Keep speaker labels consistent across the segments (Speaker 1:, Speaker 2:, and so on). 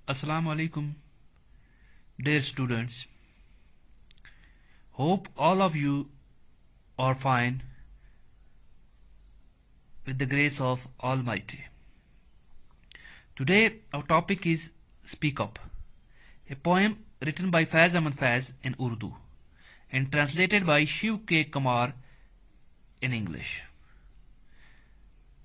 Speaker 1: Assalamu alaikum, dear students. Hope all of you are fine with the grace of Almighty. Today our topic is Speak Up, a poem written by Faiz Ahmad Faiz in Urdu and translated by Shiv K. Kumar in English.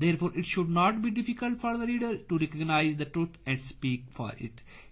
Speaker 1: Therefore, it should not be difficult for the reader to recognize the truth and speak for it.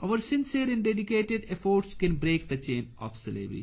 Speaker 1: Our sincere and dedicated efforts can break the chain of slavery.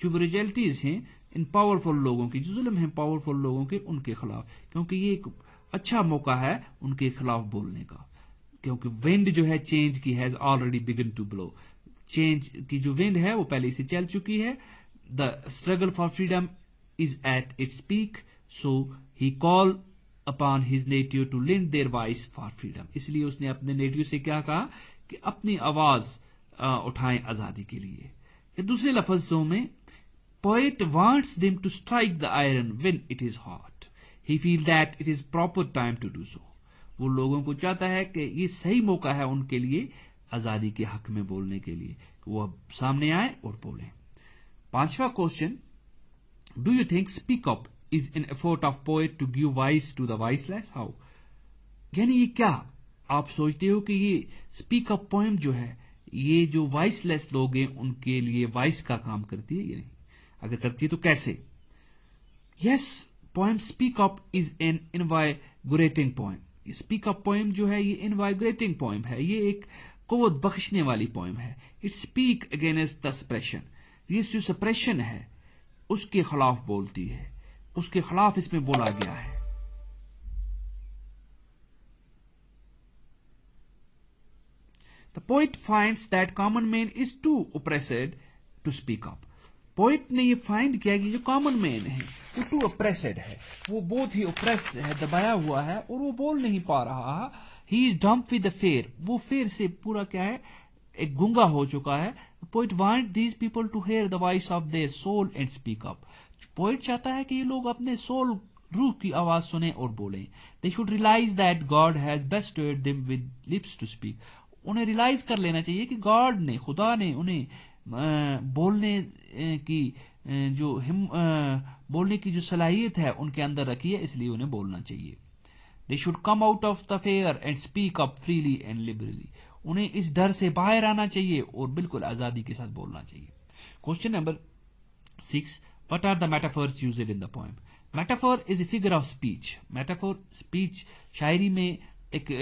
Speaker 1: جو ریجلٹیز ہیں ان powerful لوگوں کی، جو ظلم ہیں powerful لوگوں کے، ان کے خلاف، کیونکہ یہ ایک اچھا موقع ہے ان کے خلاف بولنے کا، کیونکہ ونڈ جو ہے چینج کی has already begun to blow, change کی جو ونڈ ہے وہ پہلے سے چل چکی ہے. The struggle for freedom is at its peak, so he call upon his native to land their voice for freedom. اس لیے اس نے اپنے نیٹیو سے کیا کہا کہ اپنی آواز اٹھائیں آزادی کے لیے. یا دوسرے لفظوں میں poet wants them to strike the iron when it is hot. He feels that it is proper time to do so. وہ لوگوں کو چاہتا ہے کہ یہ صحیح موقع ہے ان کے لیے آزادی کے حق میں بولنے کے لیے، کہ وہ سامنے آئے اور بولیں. پانچواں question, do you think speak up is an effort of poet to give voice to the voiceless? How? یعنی یہ کیا آپ سوچتے ہو کہ یہ اسپیک اپ پوئم جو ہے یہ جو وائس لیس لوگ ہیں ان کے لیے وائس کا کام کرتی ہے یا نہیں؟ اگر کرتی ہے تو کیسے؟ Yes, poem speak up is an invigorating poem. Speak up poem جو ہے یہ انوائگوریٹنگ پوئم ہے، یہ ایک قوت بخشنے والی پوئم ہے. It speak against the suppression, یہ جو سپریشن ہے اس کے خلاف بولتی ہے، اس کے خلاف اس میں بولا گیا ہے. The poet finds that common man is too oppressed to speak up. Poet نے یہ فائنڈ کیا کہ جو کامن مین ہے وہ ٹو اپریسڈ ہے، وہ بہت ہی اپریس ہے، دبایا ہوا ہے اور وہ بول نہیں پا رہا. He is dumb with the fear, وہ فیئر سے پورا کیا ہے، ایک گنگا ہو چکا ہے. Poet want these people to hear the voice of their soul and speak up. Poet چاہتا ہے کہ یہ لوگ اپنے سول، روح کی آواز سنیں اور بولیں. They should realize that God has bestowed them with lips to speak. انہیں ریلائز کر لینا چاہیے کہ گاڈ نے، خدا نے انہیں بولنے کی بولنے کی جو صلاحیت ہے ان کے اندر رکھی ہے، اس لیے انہیں بولنا چاہیے. They should come out of the fear and speak up freely and liberally. انہیں اس ڈر سے باہر آنا چاہیے اور بالکل آزادی کے ساتھ بولنا چاہیے. Question number 6، what are the metaphors used in the poem? Metaphor is a figure of speech. Metaphor speech, شاعری میں ایک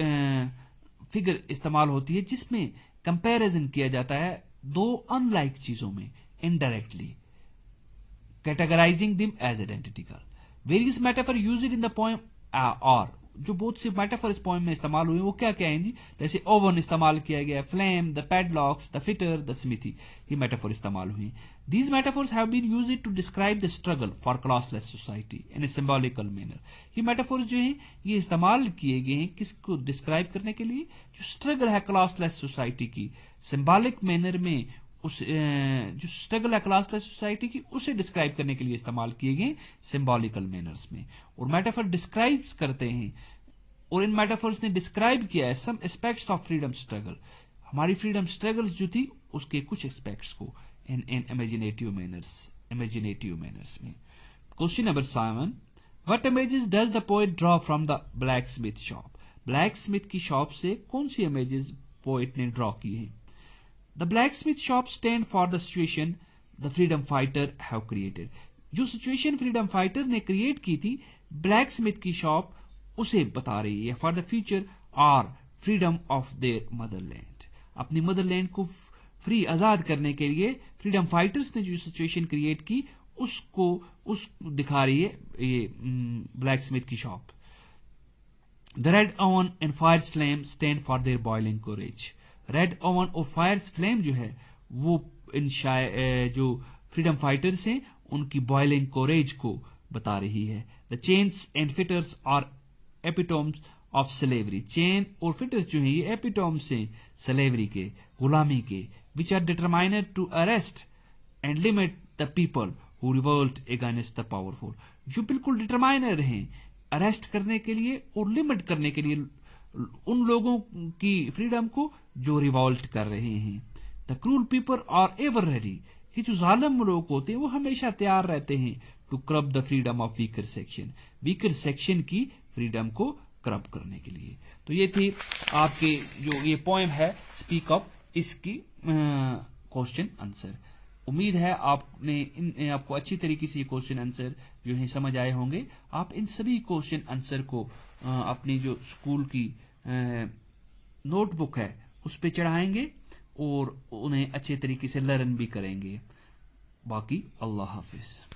Speaker 1: فگر استعمال ہوتی ہے جس میں کمپیریزن کیا جاتا ہے دو ان لائک چیزوں میں indirectly, categorizing them as identical. Various metaphor used in the poem are، جو بہت سے میٹافور اس پوئم میں استعمال ہوئے وہ کیا کیا ہیں جی؟ جیسے اوون استعمال کیا گیا، فلیم، دا پیڈلاکس، دا فٹر، دا سمیتھی، یہ میٹافور استعمال ہوئے. These metaphors have been used to describe the struggle for classless society in a symbolical manner. یہ میٹافور جو ہیں یہ استعمال کیے گئے ہیں کس کو ڈسکرائب کرنے کے لیے؟ جو اسٹرگل ہے کلاس لیس سوسائٹی کی، سمبولک مینر میں اس جو اسٹرگل ہے کلاس لیس سوسائٹی کی اسے ڈسکرائب کرنے کے لیے استعمال کیے گئے سمبولیکل مینرز میں. اور میٹافور ڈسکرائب کرتے ہیں، اور ان میٹافورز نے ڈسکرائب کیا ہے سم اسپیکٹس آف فریڈم اسٹرگل، ہماری فریڈم اسٹرگل جو تھی اس کے کچھ اسپیکٹس کو ان امیجنیٹیو مینرز میں. Question number 7، what images does the poet draw from the black Smith shop? Black Smith کی شاپ سے کون سی امیجز پوئٹ نے ڈرا کی ہیں؟ The blacksmith shop stand for the situation the freedom fighter have created. جو situation freedom fighter نے create کی تھی، بلیک اسمتھ کی شاپ اسے بتا رہی ہے. فار دا فیوچر اور freedom of their motherland, اپنی مدر لینڈ کو فری آزاد کرنے کے لیے فریڈم فائٹرز نے جو سچویشن کریٹ کی اس کو دکھا رہی ہے یہ بلیک اسمتھ کی shop. The red oven and fire's flame stand for their boiling courage. Red oven اور فائرز فلیم جو ہے وہ جو فریڈم فائٹرز ہیں ان کی بوائلنگ کوریج کو بتا رہی ہے. The chains and fetters are epitomes of slavery. Chain اور فٹرز جو ہیں یہ ایپیٹومز ہیں سلیوری کے، غلامی کے. which are determined to arrest and limit the people who revolt against the powerful. جو بالکل ڈٹرمائنر ہیں اریسٹ کرنے کے لیے اور لمٹ کرنے کے لیے ان لوگوں کی فریڈم کو جو ریوالٹ کر رہے ہیں. The cruel people are ever ready. یہ جو ظالم لوگ ہوتے ہیں وہ ہمیشہ تیار رہتے ہیں to curb the freedom of weaker section. weaker section کی فریڈم کو کرب کرنے کے لیے. تو یہ تھی آپ کے جو یہ پوئم ہے اسپیک اپ، اس کی کوشچن آنسر. امید ہے آپ کو اچھی طریقے سے یہ کوشچن آنسر جو ہے سمجھ آئے ہوں گے. آپ ان سبھی کوشچن آنسر کو اپنی جو اسکول کی نوٹ بک ہے اس پہ چڑھائیں گے اور انہیں اچھے طریقے سے لرن بھی کریں گے. باقی اللہ حافظ.